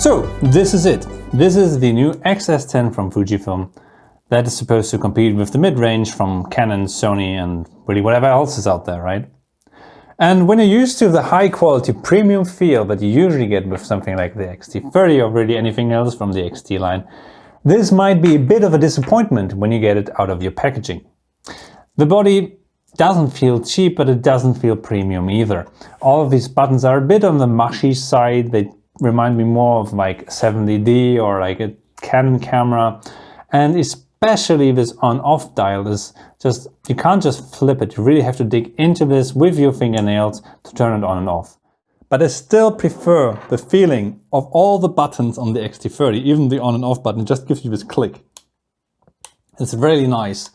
So this is it. This is the new X-S10 from Fujifilm that is supposed to compete with the mid-range from Canon, Sony and really whatever else is out there, right? And when you're used to the high quality premium feel that you usually get with something like the X-T30 or really anything else from the X-T line, this might be a bit of a disappointment when you get it out of your packaging. The body doesn't feel cheap, but it doesn't feel premium either. All of these buttons are a bit on the mushy side. They remind me more of like 70D or like a Canon camera. And especially this on-off dial is just, you can't just flip it. You really have to dig into this with your fingernails to turn it on and off. But I still prefer the feeling of all the buttons on the X-T30, even the on and off button, it just gives you this click. It's really nice.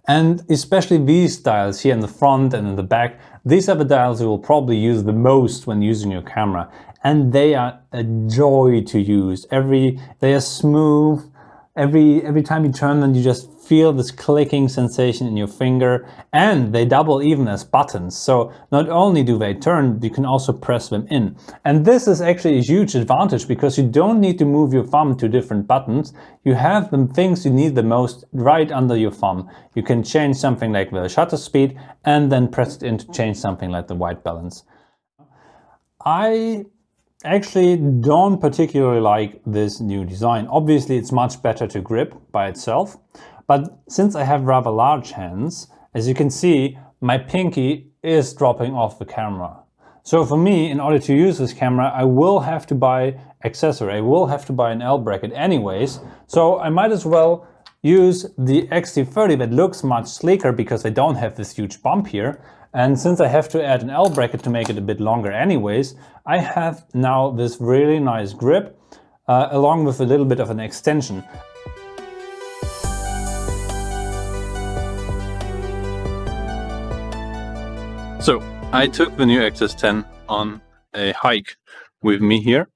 And especially these dials here in the front and in the back, these are the dials you will probably use the most when using your camera. And they are a joy to use. They are smooth. Every time you turn them, you just feel this clicking sensation in your finger, and they double even as buttons. So not only do they turn, you can also press them in. And this is actually a huge advantage because you don't need to move your thumb to different buttons. You have the things you need the most right under your thumb. You can change something like the shutter speed and then press it in to change something like the white balance. I actually don't particularly like this new design. Obviously it's much better to grip by itself, but since I have rather large hands, as you can see, my pinky is dropping off the camera. So for me, in order to use this camera, I will have to buy accessory. I will have to buy an L bracket anyways, so I might as well use the X-T30 that looks much sleeker because I don't have this huge bump here. And since I have to add an L bracket to make it a bit longer anyways, I have now this really nice grip along with a little bit of an extension. So I took the new X-S10 on a hike with me here,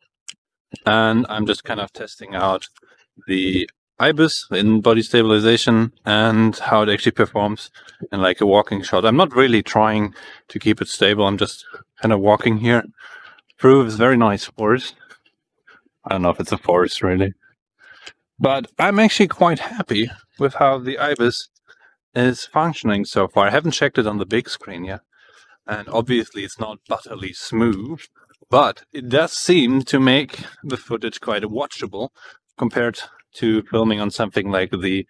and I'm just kind of testing out the IBIS in body stabilization and how it actually performs in like a walking shot. I'm not really trying to keep it stable. I'm just kind of walking here through this very nice forest. I don't know if it's a forest really, but I'm actually quite happy with how the IBIS is functioning so far. I haven't checked it on the big screen yet, and obviously it's not butterly smooth, but it does seem to make the footage quite watchable compared to filming on something like the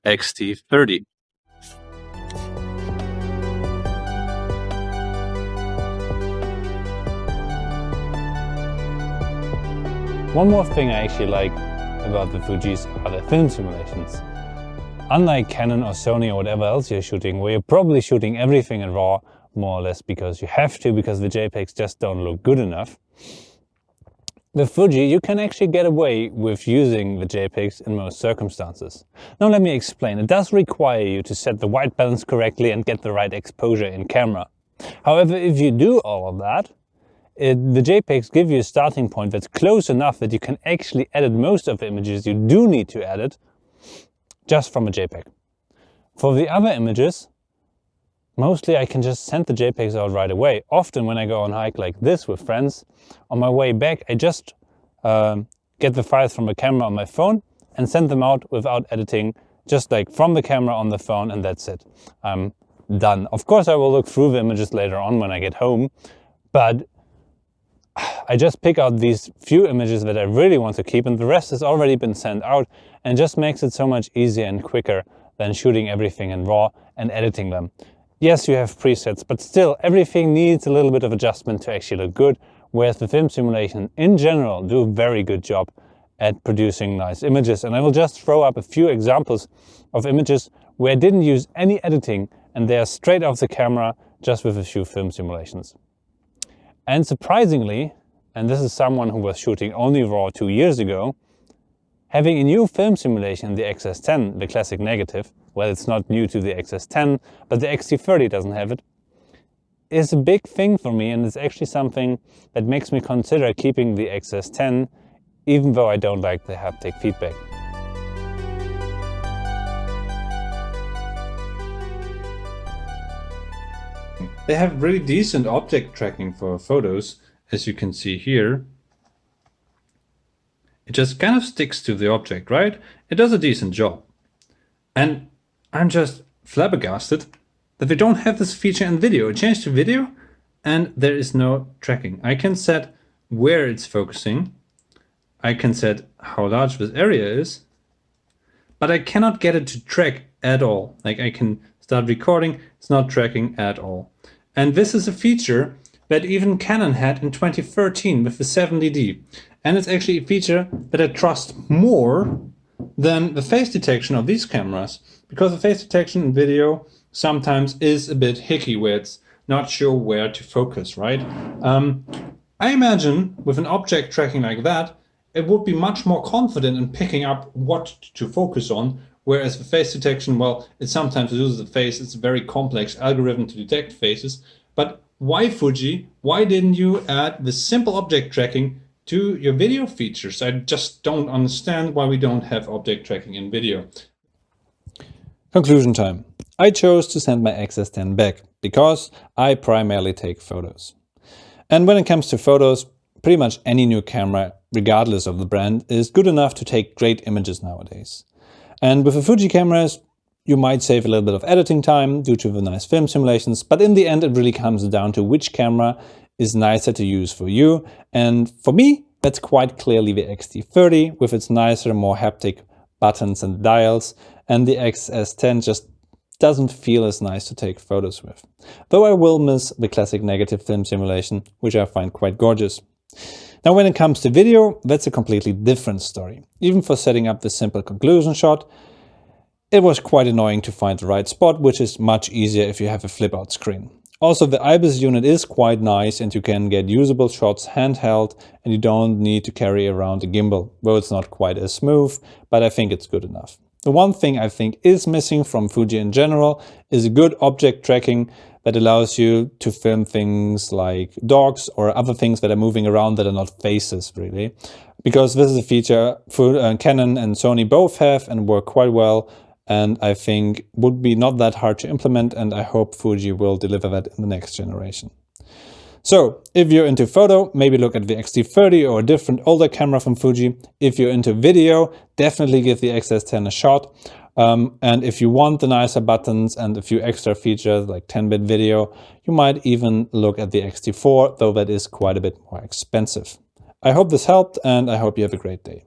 X-T30. One more thing I actually like about the Fujis are the film simulations. Unlike Canon or Sony or whatever else you're shooting, where you're probably shooting everything in RAW, more or less because you have to, because the JPEGs just don't look good enough. With Fuji, you can actually get away with using the JPEGs in most circumstances. Now let me explain. It does require you to set the white balance correctly and get the right exposure in camera. However, if you do all of that, the JPEGs give you a starting point that's close enough that you can actually edit most of the images you do need to edit just from a JPEG. For the other images, mostly I can just send the JPEGs out right away. Often when I go on a hike like this with friends, on my way back I just get the files from the camera on my phone and send them out without editing, just like from the camera on the phone, and that's it. I'm done. Of course I will look through the images later on when I get home, but I just pick out these few images that I really want to keep, and the rest has already been sent out, and just makes it so much easier and quicker than shooting everything in RAW and editing them. Yes, you have presets, but still everything needs a little bit of adjustment to actually look good, whereas the film simulation in general do a very good job at producing nice images. And I will just throw up a few examples of images where I didn't use any editing and they are straight off the camera just with a few film simulations. And surprisingly, and this is someone who was shooting only RAW 2 years ago, having a new film simulation in the X-S10, the classic negative, well, it's not new to the X-S10, but the X-T30 doesn't have it, is a big thing for me, and it's actually something that makes me consider keeping the X-S10, even though I don't like the haptic feedback. They have really decent object tracking for photos, as you can see here. It just kind of sticks to the object, right? It does a decent job. And I'm just flabbergasted that we don't have this feature in video. I changed to video and there is no tracking. I can set where it's focusing. I can set how large this area is, but I cannot get it to track at all. Like I can start recording, it's not tracking at all. And this is a feature that even Canon had in 2013 with the 70D. And it's actually a feature that I trust more than the face detection of these cameras, because the face detection in video sometimes is a bit hicky where it's not sure where to focus, right? I imagine with an object tracking like that, it would be much more confident in picking up what to focus on, whereas the face detection, well, it sometimes uses the face. It's a very complex algorithm to detect faces. But why, Fuji? Why didn't you add the simple object tracking to your video features? I just don't understand why we don't have object tracking in video. Conclusion time. I chose to send my X-S10 back because I primarily take photos. And when it comes to photos, pretty much any new camera, regardless of the brand, is good enough to take great images nowadays. And with the Fuji cameras, you might save a little bit of editing time due to the nice film simulations, but in the end it really comes down to which camera is nicer to use for you. And for me, that's quite clearly the X-T30 with its nicer, more haptic buttons and dials, and the X-S10 just doesn't feel as nice to take photos with. Though I will miss the classic negative film simulation, which I find quite gorgeous. Now when it comes to video, that's a completely different story. Even for setting up the simple conclusion shot, it was quite annoying to find the right spot, which is much easier if you have a flip out screen. Also, the IBIS unit is quite nice and you can get usable shots handheld and you don't need to carry around a gimbal, though it's not quite as smooth, but I think it's good enough. The one thing I think is missing from Fuji in general is a good object tracking that allows you to film things like dogs or other things that are moving around that are not faces, really. Because this is a feature Canon and Sony both have and work quite well, and I think would be not that hard to implement, and I hope Fuji will deliver that in the next generation. So, if you're into photo, maybe look at the X-T30 or a different older camera from Fuji. If you're into video, definitely give the X-S10 a shot. And if you want the nicer buttons and a few extra features like 10-bit video, you might even look at the X-T4, though that is quite a bit more expensive. I hope this helped and I hope you have a great day.